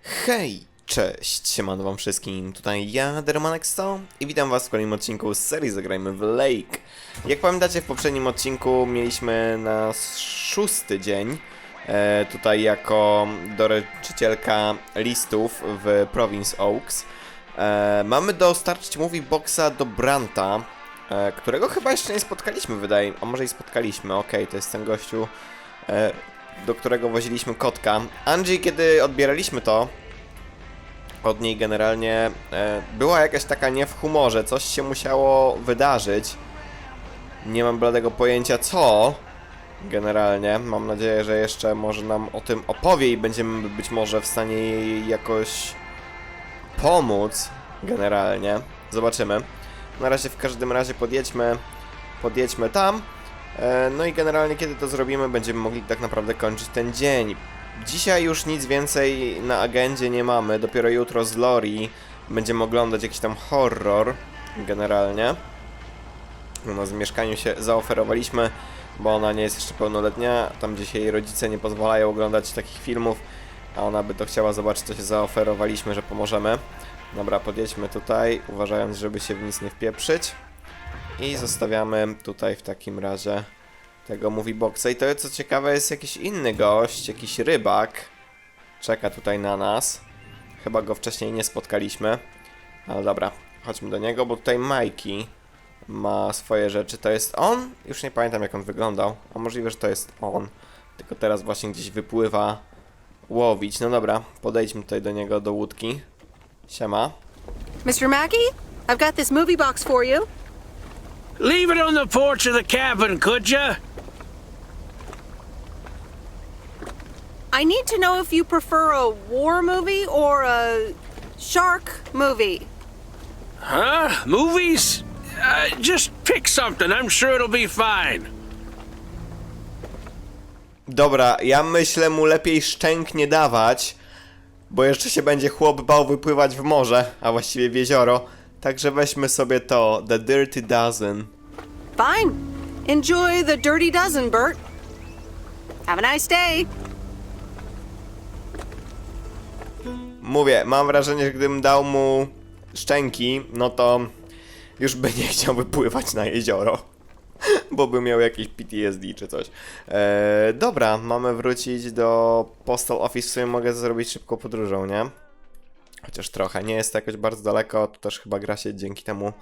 Hej, cześć, siemano wam wszystkim, tutaj ja, Dermanexto i witam was w kolejnym odcinku z serii Zagrajmy w Lake. Jak pamiętacie, w poprzednim odcinku mieliśmy nasz 6. dzień tutaj jako doręczycielka listów w Province Oaks. Mamy dostarczyć movie boxa do Branta, którego chyba jeszcze nie spotkaliśmy, wydaje mi się, a może i spotkaliśmy, okej, to jest ten gościu, do którego woziliśmy kotka. Angie, kiedy odbieraliśmy to od niej, generalnie była jakaś taka nie w humorze, coś się musiało wydarzyć. Nie mam bladego pojęcia co. Generalnie mam nadzieję, że jeszcze może nam o tym opowie i będziemy być może w stanie jej jakoś pomóc. Generalnie zobaczymy. Na razie w każdym razie podjedźmy tam. No i generalnie kiedy to zrobimy, będziemy mogli tak naprawdę kończyć ten dzień. Dzisiaj już nic więcej na agendzie nie mamy, dopiero jutro z Lori będziemy oglądać jakiś tam horror, generalnie. U nas w mieszkaniu się zaoferowaliśmy, bo ona nie jest jeszcze pełnoletnia, tam gdzie jej rodzice nie pozwalają oglądać takich filmów, a ona by to chciała zobaczyć, to się zaoferowaliśmy, że pomożemy. Dobra, podjedźmy tutaj, uważając, żeby się w nic nie wpieprzyć. I zostawiamy tutaj w takim razie tego movie boxa. I to, co ciekawe, jest jakiś inny gość, jakiś rybak. Czeka tutaj na nas. Chyba go wcześniej nie spotkaliśmy. Ale dobra, chodźmy do niego, bo tutaj Mikey ma swoje rzeczy. To jest on? Już nie pamiętam, jak on wyglądał. A możliwe, że to jest on. Tylko teraz właśnie gdzieś wypływa łowić. No dobra, podejdźmy tutaj do niego, do łódki. Siema. Mr. Mackey, I've got this movie box for you. Leave it on the porch of the cabin, could ya? I need to know if you prefer a war movie or a shark movie. Huh? Movies? Just pick something. I'm sure it'll be fine. Dobra, ja myślę mu lepiej szczęk nie dawać, bo jeszcze się będzie chłop bał wypływać w morze, a właściwie w jezioro. Także weźmy sobie to, The Dirty Dozen. Fine. Enjoy the Dirty Dozen, Bert. Have a nice day. Mówię, mam wrażenie, że gdybym dał mu szczęki, no to już by nie chciał wypływać na jezioro. Bo by miał jakieś PTSD czy coś. Dobra, mamy wrócić do Postal Office. W sumie mogę zrobić szybką podróżą, nie? Chociaż trochę, nie jest to jakoś bardzo daleko, to też chyba gra się dzięki temu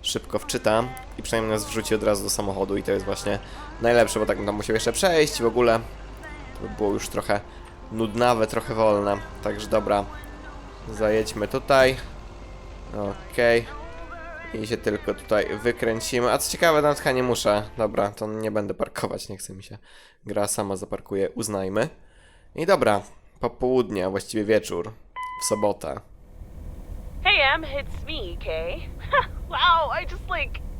szybko wczyta i przynajmniej nas wrzuci od razu do samochodu i to jest właśnie najlepsze, bo tak bym tam musiał jeszcze przejść w ogóle. To by było już trochę nudnawe, trochę wolne. Także dobra, zajedźmy tutaj. Okej. I się tylko tutaj wykręcimy. A co ciekawe, nawet nie muszę. Dobra, to nie będę parkować, nie chce mi się. Gra sama zaparkuje, uznajmy. I dobra, popołudnie, a właściwie wieczór. W sobotę. Hey Em, it's me, Kay. Wow, I just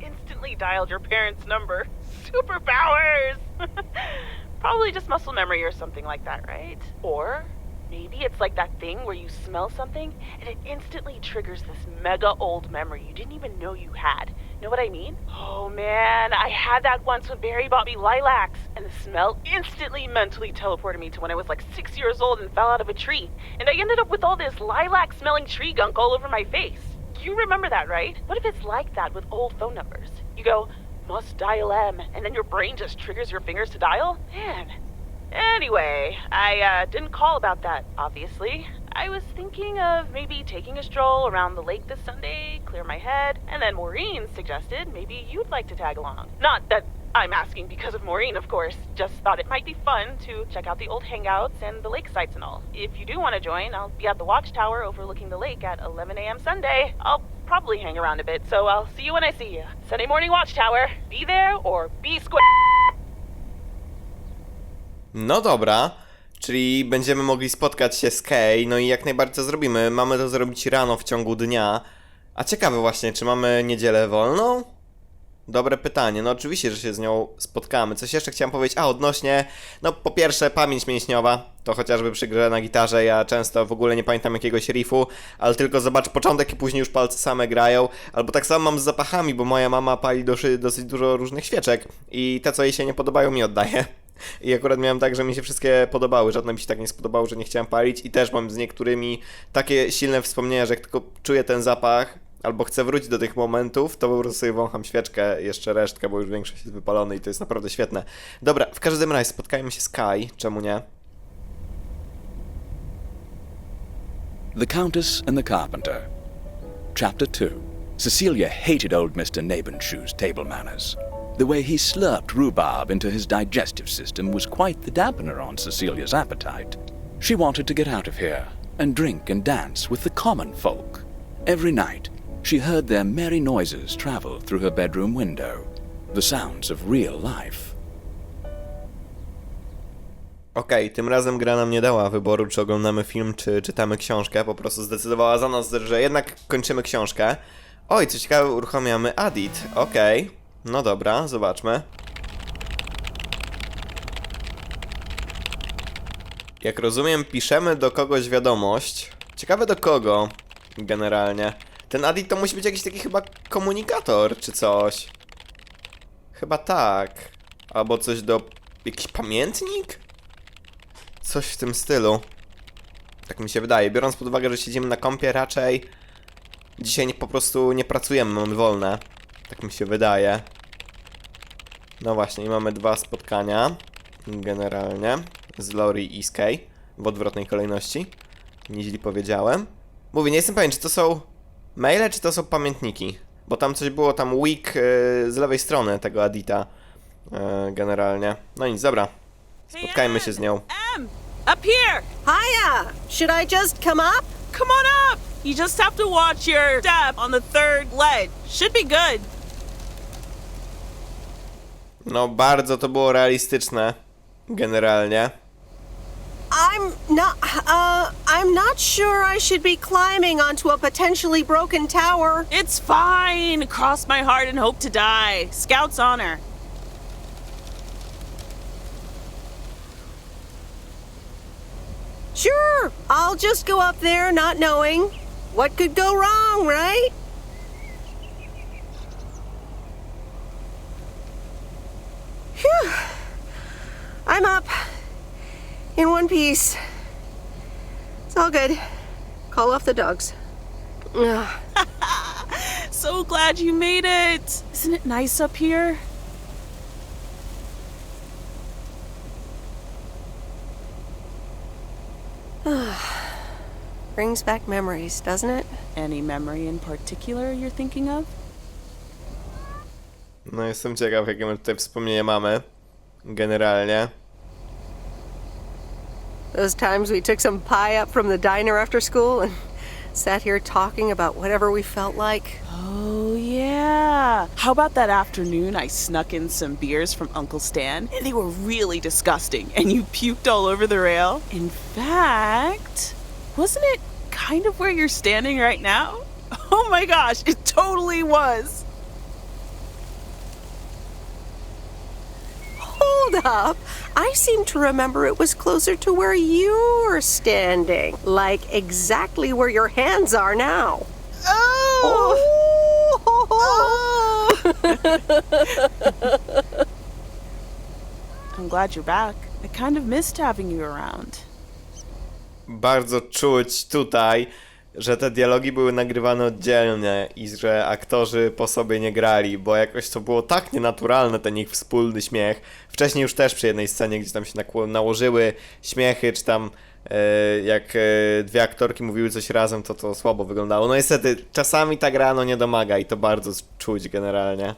instantly dialed your parents' number. Superpowers! Probably just muscle memory or something like that, right? Or maybe it's like that thing where you smell something and it instantly triggers this mega old memory you didn't even know you had. Know what I mean? Oh man, I had that once when Barry bought me lilacs, and the smell instantly mentally teleported me to when I was 6 years old and fell out of a tree. And I ended up with all this lilac-smelling tree gunk all over my face. You remember that, right? What if it's like that with old phone numbers? You go, must dial M, and then your brain just triggers your fingers to dial? Man. Anyway, I didn't call about that, obviously. I was thinking of maybe taking a stroll around the lake this Sunday, clear my head, and then Maureen suggested maybe you'd like to tag along. Not that I'm asking because of Maureen, of course, just thought it might be fun to check out the old hangouts and the lake sites and all. If you do want to join, I'll be at the watchtower overlooking the lake at 11 a.m. Sunday. I'll probably hang around a bit, so I'll see you when I see you. Sunday morning watchtower. Be there or be square. No dobra, czyli będziemy mogli spotkać się z Kay, no i jak najbardziej to zrobimy. Mamy to zrobić rano w ciągu dnia. A ciekawe właśnie, czy mamy niedzielę wolną? Dobre pytanie, no oczywiście, że się z nią spotkamy. Coś jeszcze chciałem powiedzieć, odnośnie, no po pierwsze pamięć mięśniowa, to chociażby przy grze na gitarze, ja często w ogóle nie pamiętam jakiegoś riffu, ale tylko zobacz początek i później już palce same grają, albo tak samo mam z zapachami, bo moja mama pali dosyć dużo różnych świeczek i te, co jej się nie podobają, mi oddaje. I akurat miałem tak, że mi się wszystkie podobały, żadne mi się tak nie spodobało, że nie chciałem palić i też mam z niektórymi takie silne wspomnienia, że jak tylko czuję ten zapach, albo chcę wrócić do tych momentów, to po prostu sobie wącham świeczkę, jeszcze resztkę, bo już większość jest wypalony i to jest naprawdę świetne. Dobra, w każdym razie spotkajmy się z Kai, czemu nie? The Countess and the Carpenter. Chapter 2. Cecilia hated old Mr. Nabenshoe's table manners. The way he slurped rhubarb into his digestive system was quite the dampener on Cecilia's appetite. She wanted to get out of here and drink and dance with the common folk. Every night, she heard their merry noises travel through her bedroom window, the sounds of real life. Okej, tym razem gra nam nie dała wyboru, czy oglądamy film, czy czytamy książkę. Po prostu zdecydowała za nas, że jednak kończymy książkę. Oj, co ciekawe, uruchamiamy edit. Okej, no dobra, zobaczmy. Jak rozumiem, piszemy do kogoś wiadomość. Ciekawe do kogo, generalnie. Ten edit to musi być jakiś taki chyba komunikator, czy coś. Chyba tak. Albo coś do... jakiś pamiętnik? Coś w tym stylu. Tak mi się wydaje. Biorąc pod uwagę, że siedzimy na kompie, raczej dzisiaj po prostu nie pracujemy, mamy wolne. Tak mi się wydaje. No właśnie, i mamy 2 spotkania. Generalnie. Z Lori i z Kay. W odwrotnej kolejności. Nieźli powiedziałem. Mówię, nie jestem pewien, czy to są maile, czy to są pamiętniki. Bo tam coś było, tam week z lewej strony tego edita. Generalnie. No nic, dobra. Spotkajmy się z nią. Up here! Hiya! Should I just come up? Come on up! You just have to watch your step on the 3rd ledge. Should be good. No, bardzo to było realistyczne. Generalnie. I'm not sure I should be climbing onto a potentially broken tower. It's fine. Cross my heart and hope to die. Scout's honor. Sure, I'll just go up there not knowing. What could go wrong, right? Phew. I'm up. In one piece. It's all good. Call off the dogs. Ugh. So glad you made it. Isn't it nice up here? Brings back memories, doesn't it? Any memory in particular you're thinking of? No, jestem ciekaw, jakie my tutaj wspomnienia mamy. Generalnie. Those times we took some pie up from the diner after school and sat here talking about whatever we felt like. Oh, yeah. How about that afternoon I snuck in some beers from Uncle Stan, and they were really disgusting, and you puked all over the rail? In fact, wasn't it kind of where you're standing right now? Oh my gosh, it totally was. Hold up. I seem to remember it was closer to where you're standing. Like exactly where your hands are now. Oh! I'm glad you're back. I kind of missed having you around. Bardzo czuć tutaj, że te dialogi były nagrywane oddzielnie i że aktorzy po sobie nie grali, bo jakoś to było tak nienaturalne, ten ich wspólny śmiech. Wcześniej już też przy jednej scenie, gdzie tam się nałożyły śmiechy, czy tam jak 2 aktorki mówiły coś razem, to słabo wyglądało. No niestety, czasami ta gra nie domaga i to bardzo czuć generalnie.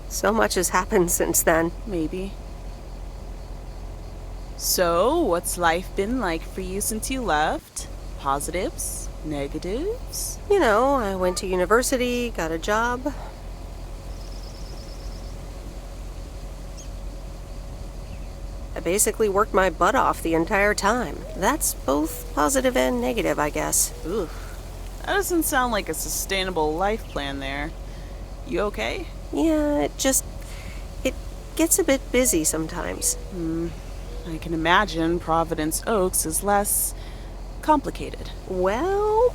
So much has happened since then. Maybe. So, what's life been like for you since you left? Positives? Negatives? You know, I went to university, got a job. I basically worked my butt off the entire time. That's both positive and negative, I guess. Ooh, that doesn't sound like a sustainable life plan there. You okay? Yeah, it gets a bit busy sometimes. I can imagine Providence Oaks is less complicated. Well,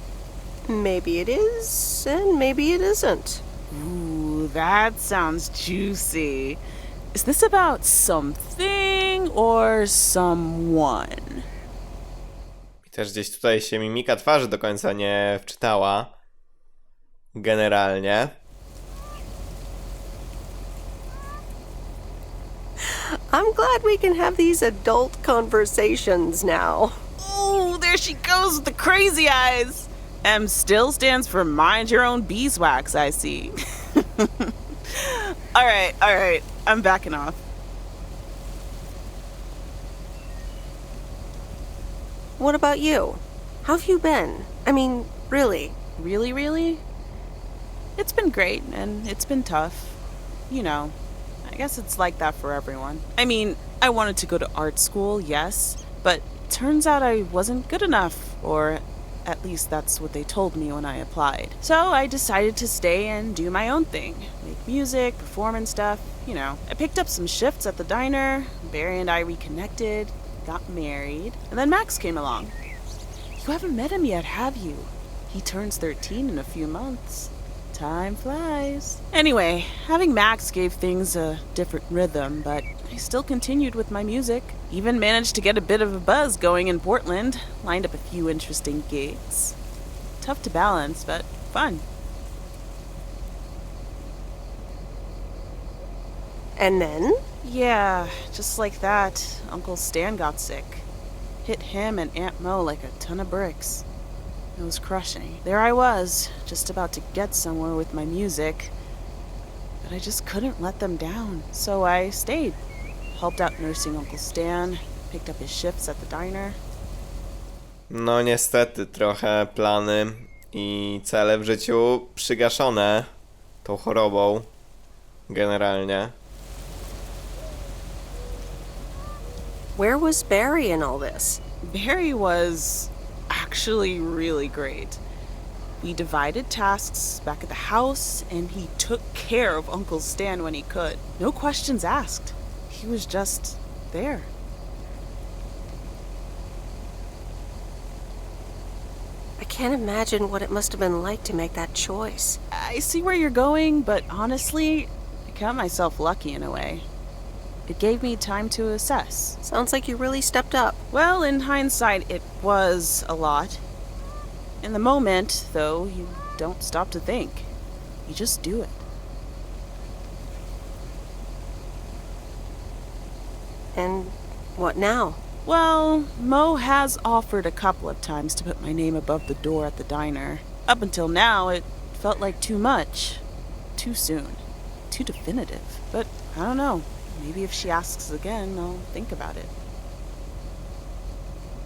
maybe it is, and maybe it isn't. Ooh, Ooh, that sounds juicy. Is this about something or someone? I też gdzieś tutaj się mimika twarzy do końca nie wczytała. Generalnie. I'm glad we can have these adult conversations now. Ooh, there she goes with the crazy eyes. M still stands for mind your own beeswax, I see. All right. I'm backing off. What about you? How have you been? I mean, really? Really? It's been great, and it's been tough. You know, I guess it's like that for everyone. I mean, I wanted to go to art school, yes, but turns out I wasn't good enough, or at least that's what they told me when I applied. So I decided to stay and do my own thing. Make music, perform and stuff, you know. I picked up some shifts at the diner, Barry and I reconnected, got married, and then Max came along. You haven't met him yet, have you? He turns 13 in a few months. Time flies. Anyway, having Max gave things a different rhythm, but I still continued with my music. Even managed to get a bit of a buzz going in Portland. Lined up a few interesting gigs. Tough to balance, but fun. And then? Yeah, just like that, Uncle Stan got sick. Hit him and Aunt Mo like a ton of bricks. It was crushing. There I was, just about to get somewhere with my music, but I just couldn't let them down. So I stayed. Helped out nursing Uncle Stan, picked up his shifts at the diner. No niestety, trochę plany i cele w życiu przygaszone tą chorobą. Generalnie. Where was Barry in all this? Barry was actually really great. We divided tasks back at the house, and he took care of Uncle Stan when he could. No questions asked. He was just there. I can't imagine what it must have been like to make that choice. I see where you're going, but honestly, I count myself lucky in a way. It gave me time to assess. Sounds like you really stepped up. Well, in hindsight, it was a lot. In the moment, though, you don't stop to think. You just do it. And what now? Well, Mo has offered a couple of times to put my name above the door at the diner. Up until now, it felt like too much. Too soon. Too definitive. But I don't know. Maybe if she asks again, I'll think about it.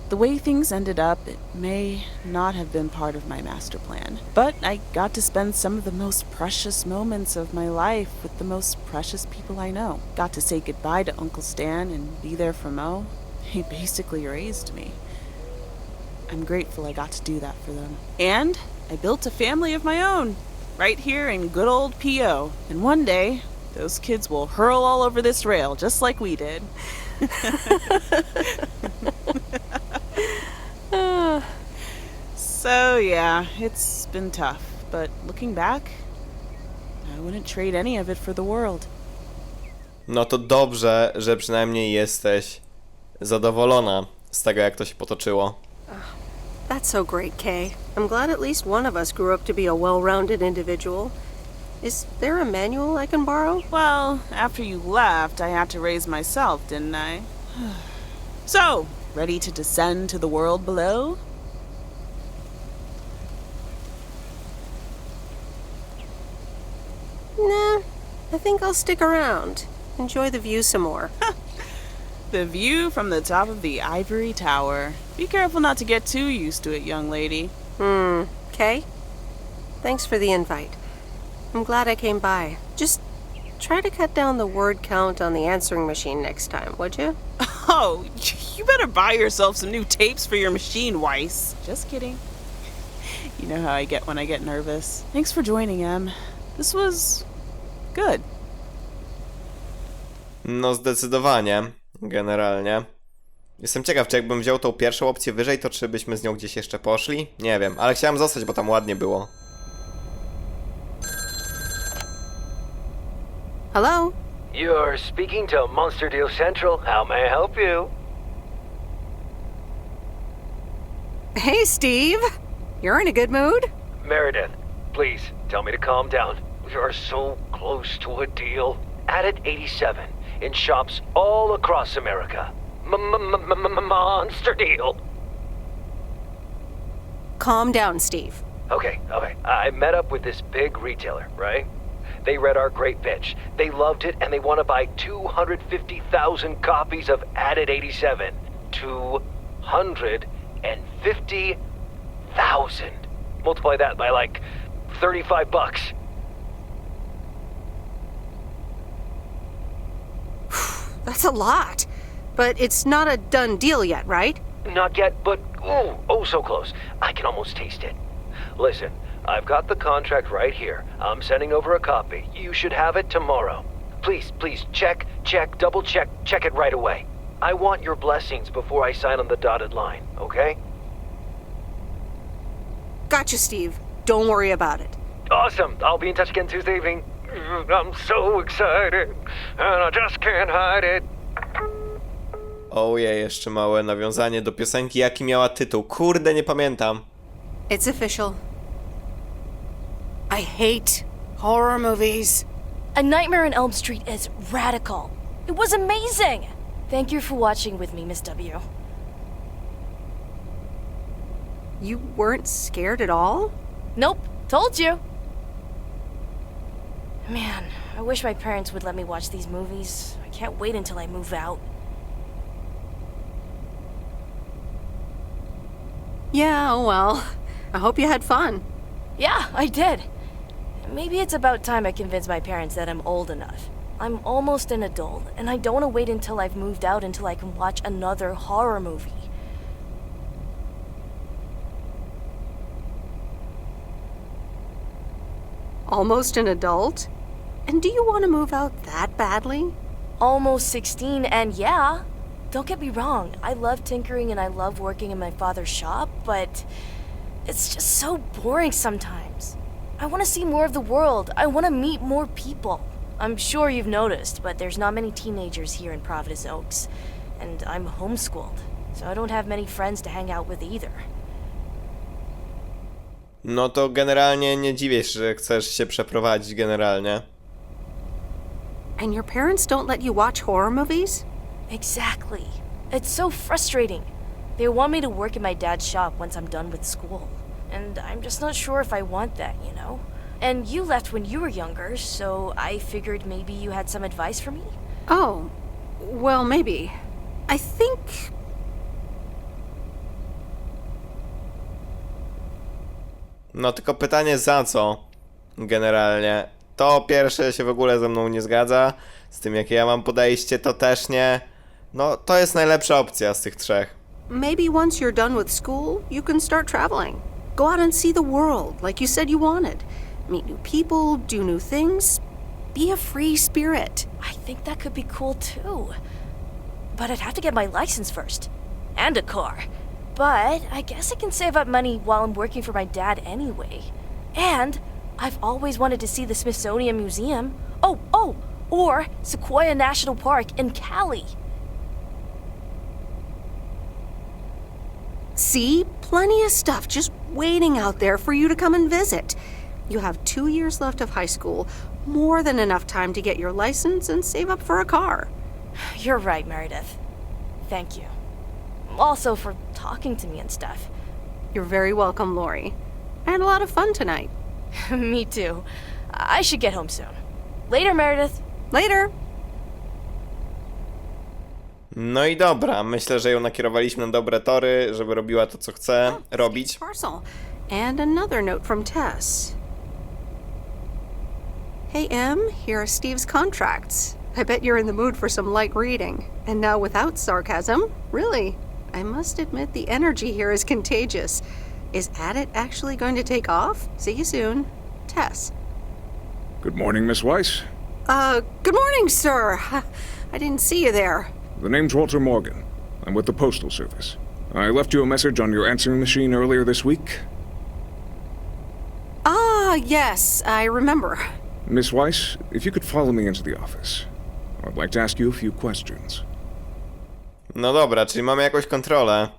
The way things ended up, it may not have been part of my master plan. But I got to spend some of the most precious moments of my life with the most precious people I know. Got to say goodbye to Uncle Stan and be there for Mo. He basically raised me. I'm grateful I got to do that for them. And I built a family of my own, right here in good old P.O. And one day, those kids will hurl all over this rail, just like we did. So yeah, it's been tough, but looking back, I wouldn't trade any of it for the world. No to dobrze, że przynajmniej jesteś zadowolona z tego, jak to się potoczyło. That's so great, Kay. I'm glad at least one of us grew up to be a well-rounded individual. Is there a manual I can borrow? Well, after you left, I had to raise myself, didn't I? So, ready to descend to the world below? Nah, I think I'll stick around. Enjoy the view some more. The view from the top of the ivory tower. Be careful not to get too used to it, young lady. Kay? Thanks for the invite. I'm glad I came by. Just try to cut down the word count on the answering machine next time, would you? Oh, you better buy yourself some new tapes for your machine, Weiss. Just kidding. You know how I get when I get nervous. Thanks for joining, Em. This was good. No zdecydowanie, generalnie. Jestem ciekaw, czy jakbym wziął tą pierwszą opcję wyżej, to czy byśmy z nią gdzieś jeszcze poszli? Nie wiem, ale chciałem zostać, bo tam ładnie było. Hello? You're speaking to Monster Deal Central. How may I help you? Hey, Steve. You're in a good mood? Meredith, please tell me to calm down. We are so close to a deal. Added 87 in shops all across America. Monster Deal. Calm down, Steve. Okay. I met up with this big retailer, right? They read our great pitch. They loved it, and they want to buy 250,000 copies of Added 87. 250,000. Multiply that by like $35. That's a lot. But it's not a done deal yet, right? Not yet, but oh, so close. I can almost taste it. Listen, I've got the contract right here. I'm sending over a copy. You should have it tomorrow. Please, check, double check it right away. I want your blessings before I sign on the dotted line, okay? Gotcha, Steve. Don't worry about it. Awesome. I'll be in touch again Tuesday evening. I'm so excited, and I just can't hide it. Ojej, jeszcze małe nawiązanie do piosenki, jaki miała tytuł. Kurde, nie pamiętam. It's official. I hate horror movies. A Nightmare on Elm Street is radical. It was amazing! Thank you for watching with me, Miss W. You weren't scared at all? Nope, told you. Man, I wish my parents would let me watch these movies. I can't wait until I move out. Yeah, oh well. I hope you had fun. Yeah, I did. Maybe it's about time I convince my parents that I'm old enough. I'm almost an adult, and I don't want to wait until I've moved out until I can watch another horror movie. Almost an adult? And do you want to move out that badly? Almost 16, and yeah, don't get me wrong, I love tinkering and I love working in my father's shop, but it's just so boring sometimes. I want to see more of the world. I want to meet more people. I'm sure you've noticed, but there's not many teenagers here in Providence Oaks, and I'm homeschooled, so I don't have many friends to hang out with either. No to generalnie nie dziwię się, że chcesz się przeprowadzić generalnie. And your parents don't let you watch horror movies? Exactly. It's so frustrating. They want me to work in my dad's shop once I'm done with school. And I'm just not sure if I want that, you know? And you left when you were younger, so I figured maybe you had some advice for me? Oh, well, maybe. I think... No tylko pytanie za co? Generalnie. To pierwsze się w ogóle ze mną nie zgadza. Z tym jakie ja mam podejście to też nie. No to jest najlepsza opcja z tych trzech. Maybe once you're done with school, you can start traveling. Go out and see the world, like you said you wanted. Meet new people, do new things. Be a free spirit. I think that could be cool too. But I'd have to get my license first. And a car. But I guess I can save up money while I'm working for my dad anyway. And I've always wanted to see the Smithsonian Museum. Or Sequoia National Park in Cali. See? Plenty of stuff just waiting out there for you to come and visit. You have 2 years left of high school, more than enough time to get your license and save up for a car. You're right, Meredith. Thank you. Also for talking to me and stuff. You're very welcome, Lori. I had a lot of fun tonight. Me too. I should get home soon. Later, Meredith. Later! No i dobra, myślę, że ją nakierowaliśmy na dobre tory, żeby robiła to, co chce robić. Parcel. And another note from Tess. Hey, Em, here are Steve's contracts. I bet you're in the mood for some light reading. And now without sarcasm, really, I must admit the energy here is contagious. Is Addit actually going to take off? See you soon. Tess. Good morning, Miss Weiss. Good morning, sir. I didn't see you there. The name's Walter Morgan. I'm with the Postal Service. I left you a message on your answering machine earlier this week. Ah, yes, I remember. Miss Weiss, if you could follow me into the office. I'd like to ask you a few questions. No dobra, czyli mamy jakąś kontrolę.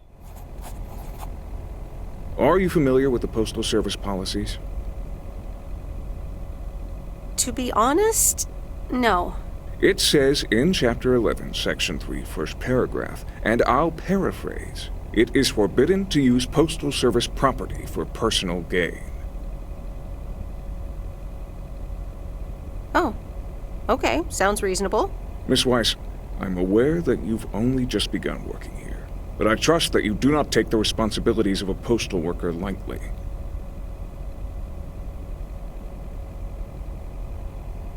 Are you familiar with the Postal Service policies? To be honest, no. It says in Chapter 11, Section 3, first paragraph, and I'll paraphrase, it is forbidden to use Postal Service property for personal gain. Oh, okay, sounds reasonable. Miss Weiss, I'm aware that you've only just begun working here, but I trust that you do not take the responsibilities of a postal worker lightly.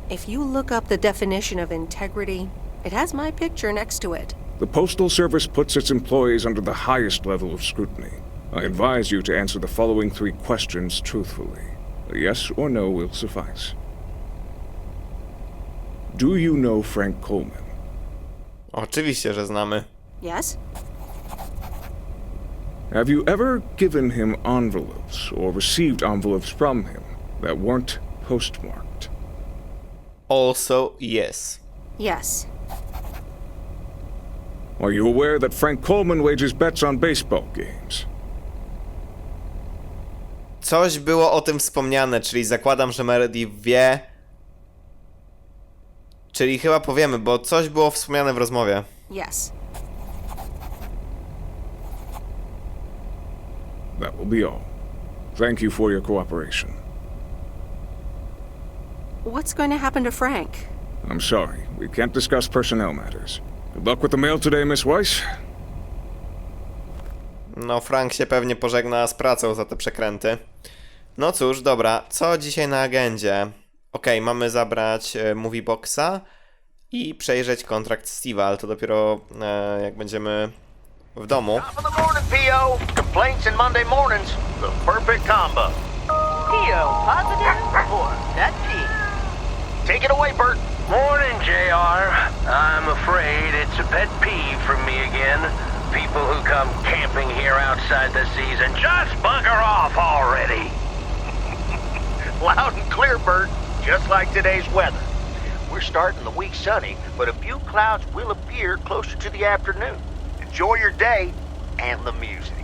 If you look up the definition of integrity, it has my picture next to it. The Postal Service puts its employees under the highest level of scrutiny. I advise you to answer the following 3 questions truthfully. A yes or no will suffice. Do you know Frank Coleman? Oczywiście, że znamy. Yes? Have you ever given him envelopes or received envelopes from him that weren't postmarked? Also, yes. Yes. Are you aware that Frank Coleman wages bets on baseball games? Coś było o tym wspomniane, czyli zakładam, że Meredith wie. Czyli chyba powiemy, bo coś było wspomniane w rozmowie. Yes. That will be all. Thank you for your cooperation. What's going to happen to Frank? I'm sorry, we can't discuss personnel matters. Good luck with the mail today, Miss Weiss. No, Frank się pewnie pożegna z pracą za te przekręty. No cóż, dobra, co dzisiaj na agendzie? Okej, mamy zabrać movie boxa i przejrzeć kontrakt Steve'a, ale to dopiero jak będziemy w domu. Top of the morning, P.O. Complaints and Monday mornings. The perfect combo. P.O. positive or that P? Take it away, Bert. Morning, JR. I'm afraid it's a pet peeve for me again. People who come camping here outside the season. Just bugger off already. Loud and clear, Bert. Just like today's weather. We're starting the week sunny, but a few clouds will appear closer to the afternoon. Enjoy your day and the music.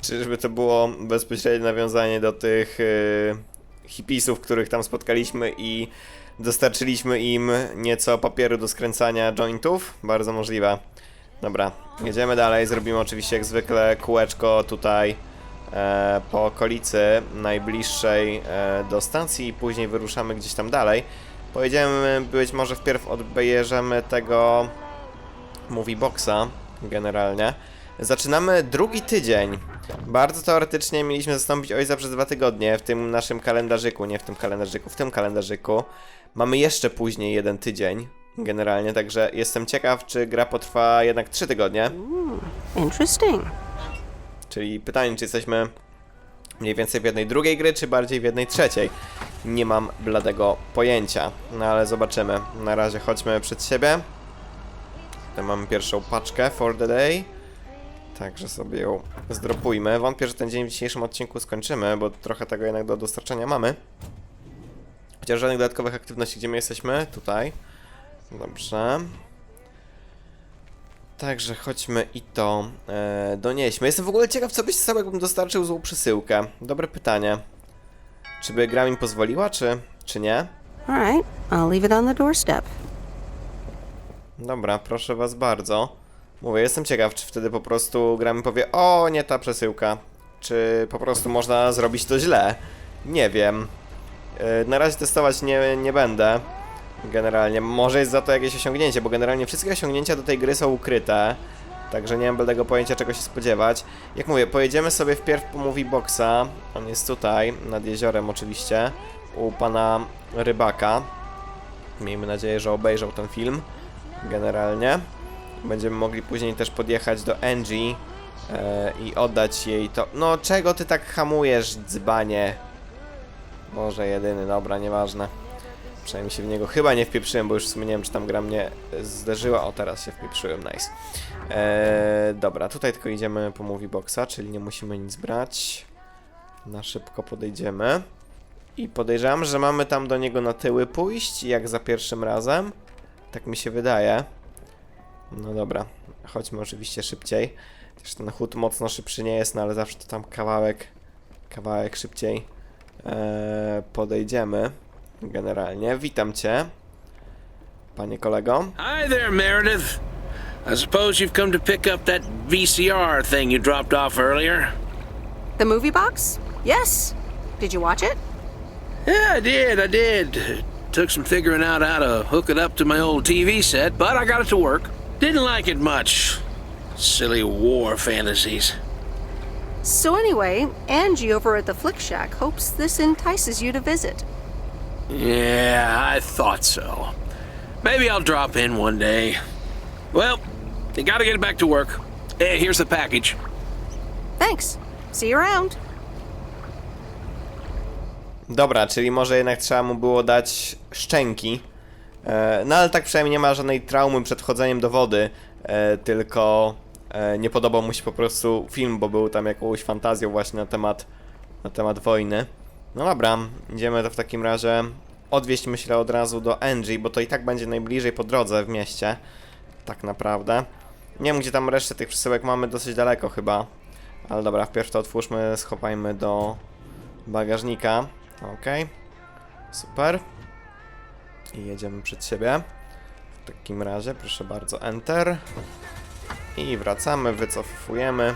Czyżby to było bezpośrednie nawiązanie do tych hipisów, których tam spotkaliśmy i dostarczyliśmy im nieco papieru do skręcania jointów? Bardzo możliwe. Dobra, jedziemy dalej. Zrobimy oczywiście jak zwykle kółeczko tutaj po okolicy najbliższej do stacji i później wyruszamy gdzieś tam dalej. Pojedziemy, być może wpierw odbierzemy tego movie boxa generalnie. Zaczynamy drugi tydzień. Bardzo teoretycznie mieliśmy zastąpić ojca przez 2 tygodnie w tym naszym kalendarzyku, nie w tym kalendarzyku, w tym kalendarzyku. Mamy jeszcze później 1 tydzień generalnie, także jestem ciekaw, czy gra potrwa jednak 3 tygodnie. Interesting. Czyli pytanie, czy jesteśmy mniej więcej w jednej drugiej gry, czy bardziej w jednej trzeciej. Nie mam bladego pojęcia, no ale zobaczymy. Na razie chodźmy przed siebie. Tutaj mamy pierwszą paczkę for the day. Także sobie ją zdropujmy. Wątpię, że ten dzień w dzisiejszym odcinku skończymy, bo trochę tego jednak do dostarczenia mamy. Chociaż żadnych dodatkowych aktywności, gdzie my jesteśmy? Tutaj. Dobrze. Także chodźmy i to donieśmy. Jestem w ogóle ciekaw, co byś sam, jakbym dostarczył złą przesyłkę. Dobre pytanie. Czy by gra mi pozwoliła, czy nie? All right, I'll leave it on the doorstep. Dobra, proszę was bardzo. Mówię, jestem ciekaw, czy wtedy po prostu gra mi powie: o, nie ta przesyłka. Czy po prostu można zrobić to źle? Nie wiem. Na razie testować nie będę. Generalnie, może jest za to jakieś osiągnięcie, bo generalnie wszystkie osiągnięcia do tej gry są ukryte. Także nie mam bladego pojęcia, czego się spodziewać. Jak mówię, pojedziemy sobie wpierw po movie boxa. On jest tutaj, nad jeziorem oczywiście, u pana rybaka. Miejmy nadzieję, że obejrzał ten film. Generalnie. Będziemy mogli później też podjechać do Angie i oddać jej to. No, czego ty tak hamujesz, dzbanie? Boże jedyny, dobra, nieważne. Przynajmniej się w niego chyba nie wpieprzyłem, bo już w sumie nie wiem, czy tam gra mnie zderzyła. O, teraz się wpieprzyłem, nice. Dobra, tutaj tylko idziemy po movie boxa, czyli nie musimy nic brać. Na szybko podejdziemy. I podejrzewam, że mamy tam do niego na tyły pójść, jak za pierwszym razem. Tak mi się wydaje. No dobra, chodźmy oczywiście szybciej. Też ten chód mocno szybszy nie jest, no ale zawsze to tam kawałek szybciej podejdziemy. Generalnie. Witam cię, panie kolego. Hi there, Meredith. I suppose you've come to pick up that VCR thing you dropped off earlier? The movie box? Yes. Did you watch it? Yeah, I did. It took some figuring out how to hook it up to my old TV set, but I got it to work. Didn't like it much. Silly war fantasies. So anyway, Angie over at the Flick Shack hopes this entices you to visit. Yeah, I thought so. Maybe I'll drop in one day. Well, you gotta get back to work. Hey, here's the package. Thanks. See you around. Dobra, czyli może jednak trzeba mu było dać szczęki. No ale tak przynajmniej nie ma żadnej traumy przed wchodzeniem do wody, tylko nie podobał mu się po prostu film, bo był tam jakąś fantazją właśnie na temat wojny. No dobra, idziemy to w takim razie odwieźć, myślę, od razu do Angie, bo to i tak będzie najbliżej po drodze w mieście. Tak naprawdę. Nie wiem, gdzie tam resztę tych przesyłek mamy, dosyć daleko chyba. Ale dobra, wpierw to otwórzmy, schowajmy do bagażnika. Okej. Super. I jedziemy przed siebie. W takim razie, proszę bardzo, Enter. I wracamy, wycofujemy.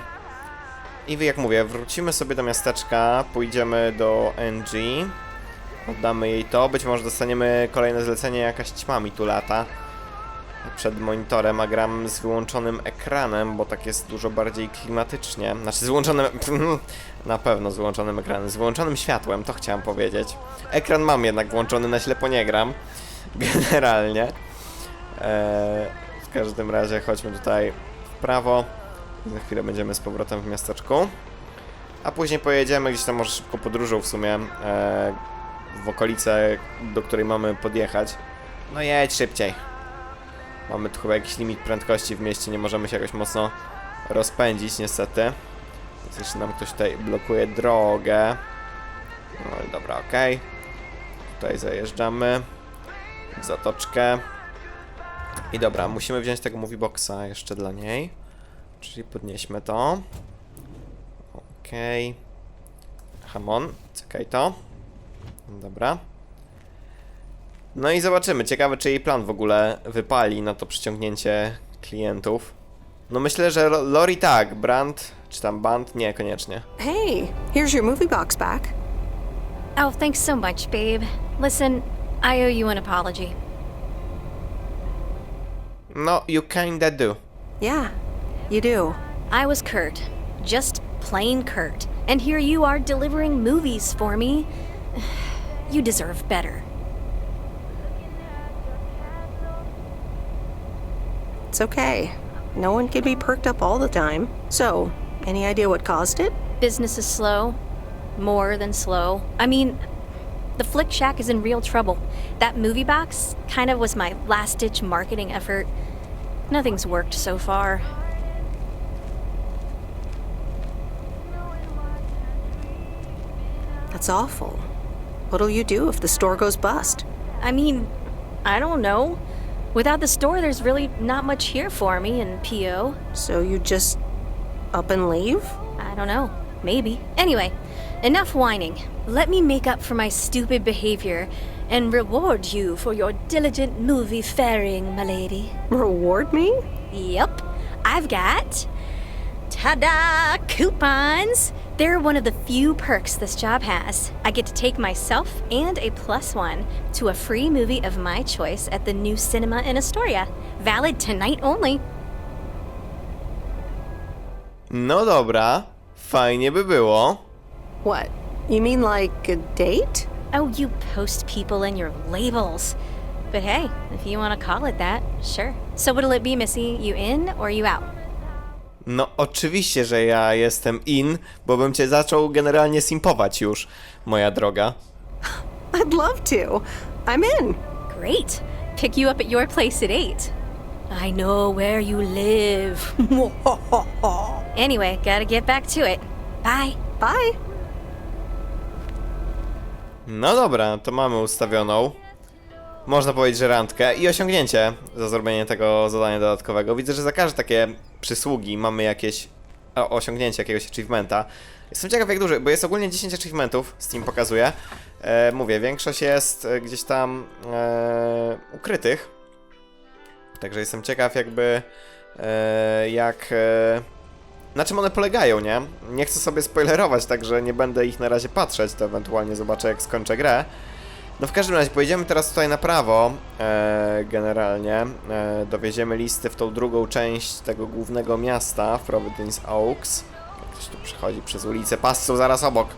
I jak mówię, wrócimy sobie do miasteczka, pójdziemy do Angie. Oddamy jej to, być może dostaniemy kolejne zlecenie, jakaś ćma mi tu lata przed monitorem, a gram z wyłączonym ekranem, bo tak jest dużo bardziej klimatycznie. Znaczy z wyłączonym... na pewno z wyłączonym ekranem, z wyłączonym światłem, to chciałem powiedzieć. Ekran mam jednak włączony, na ślepo nie gram. Generalnie. W każdym razie chodźmy tutaj w prawo. Za chwilę będziemy z powrotem w miasteczku. A później pojedziemy gdzieś tam może szybko podróżą w sumie. W okolice, do której mamy podjechać. No jedź szybciej. Mamy tu chyba jakiś limit prędkości w mieście, nie możemy się jakoś mocno rozpędzić niestety. Więc jeszcze nam ktoś tutaj blokuje drogę. No i dobra, okej. Tutaj zajeżdżamy w zatoczkę. I dobra, musimy wziąć tego movie boxa jeszcze dla niej. Czyli podnieśmy to. Okej. Hamon, czekaj to. Dobra. No i zobaczymy. Ciekawe, czy jej plan w ogóle wypali na to przyciągnięcie klientów. No myślę, że Lori tak. Brand, czy tam Band? Nie, koniecznie. Hey, here's your movie box back. Oh, thanks so much, babe. Listen, I owe you an apology. No, you kinda do. Yeah, you do. I was Kurt. Just plain Kurt. And here you are delivering movies for me. You deserve better. It's okay. No one can be perked up all the time. So, any idea what caused it? Business is slow. More than slow. I mean, the Flick Shack is in real trouble. That movie box kind of was my last-ditch marketing effort. Nothing's worked so far. That's awful. What'll you do if the store goes bust? I mean, I don't know. Without the store, there's really not much here for me in PO. So you just up and leave? I don't know. Maybe. Anyway, enough whining. Let me make up for my stupid behavior and reward you for your diligent movie faring, my lady. Reward me? Yep. I've got... ta-da! Coupons! They're one of the few perks this job has. I get to take myself and a +1 to a free movie of my choice at the new cinema in Astoria. Valid tonight only. No dobra. Fajnie by było. What? You mean like a date? Oh, you post people and your labels. But hey, if you want to call it that, sure. So what'll it be, Missy? You in or you out? No oczywiście, że ja jestem in, bo bym cię zaczął generalnie simpować już, moja droga. I'd love to. I'm in. Great. Pick you up at your place at 8. I know where you live. Anyway, gotta get back to it. Bye. Bye. No dobra, to mamy ustawioną. Można powiedzieć, że randkę i osiągnięcie za zrobienie tego zadania dodatkowego. Widzę, że za każde takie przysługi mamy jakieś osiągnięcie jakiegoś achievementa. Jestem ciekaw jak duży, bo jest ogólnie 10 achievementów, Steam pokazuje. Mówię, większość jest gdzieś tam ukrytych. Także jestem ciekaw jakby na czym one polegają, nie? Nie chcę sobie spoilerować, także nie będę ich na razie patrzeć, to ewentualnie zobaczę jak skończę grę. No w każdym razie pojedziemy teraz tutaj na prawo, generalnie. Dowieziemy listy w tą drugą część tego głównego miasta, w Providence Oaks. Ktoś tu przechodzi przez ulicę, pasy są zaraz obok.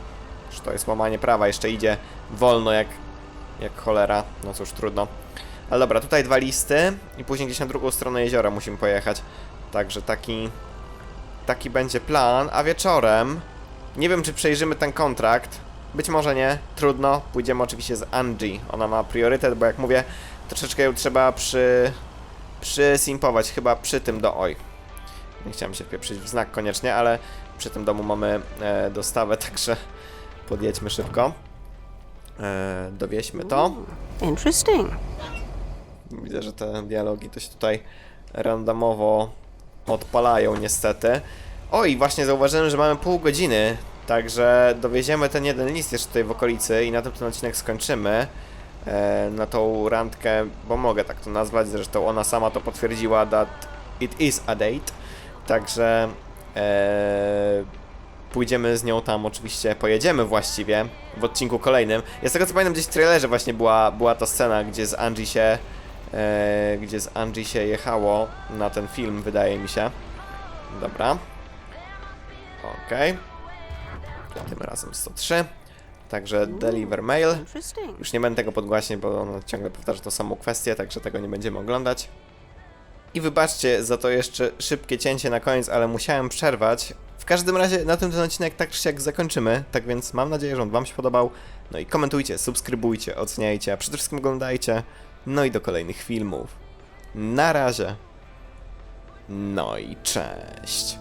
Że to jest łamanie prawa, jeszcze idzie wolno jak cholera, no cóż, trudno. Ale dobra, tutaj 2 listy i później gdzieś na drugą stronę jeziora musimy pojechać. Także taki będzie plan, a wieczorem nie wiem czy przejrzymy ten kontrakt. Być może nie, trudno. Pójdziemy oczywiście z Angie. Ona ma priorytet, bo jak mówię, troszeczkę ją trzeba przysimpować. Chyba przy tym oj. Nie chciałem się wpieprzyć w znak koniecznie, ale przy tym domu mamy dostawę, także podjedźmy szybko. Dowieźmy to. Interesting. Widzę, że te dialogi to się tutaj randomowo odpalają niestety. Oj, właśnie zauważyłem, że mamy pół godziny. Także dowieziemy ten jeden list jeszcze tutaj w okolicy i na tym ten odcinek skończymy. Na tą randkę, bo mogę tak to nazwać, zresztą ona sama to potwierdziła, that it is a date. Także pójdziemy z nią tam oczywiście, pojedziemy właściwie w odcinku kolejnym. Ja z tego co pamiętam gdzieś w trailerze właśnie była ta scena, gdzie z Angie się jechało na ten film, wydaje mi się. Dobra. Okej. Tym razem 103. Także deliver mail. Już nie będę tego podgłaśniać, bo ona ciągle powtarza tą samą kwestię, także tego nie będziemy oglądać. I wybaczcie za to jeszcze szybkie cięcie na koniec, ale musiałem przerwać. W każdym razie na tym ten odcinek tak czy siak zakończymy, tak więc mam nadzieję, że on wam się podobał. No i komentujcie, subskrybujcie, oceniajcie, a przede wszystkim oglądajcie. No i do kolejnych filmów. Na razie. No i cześć.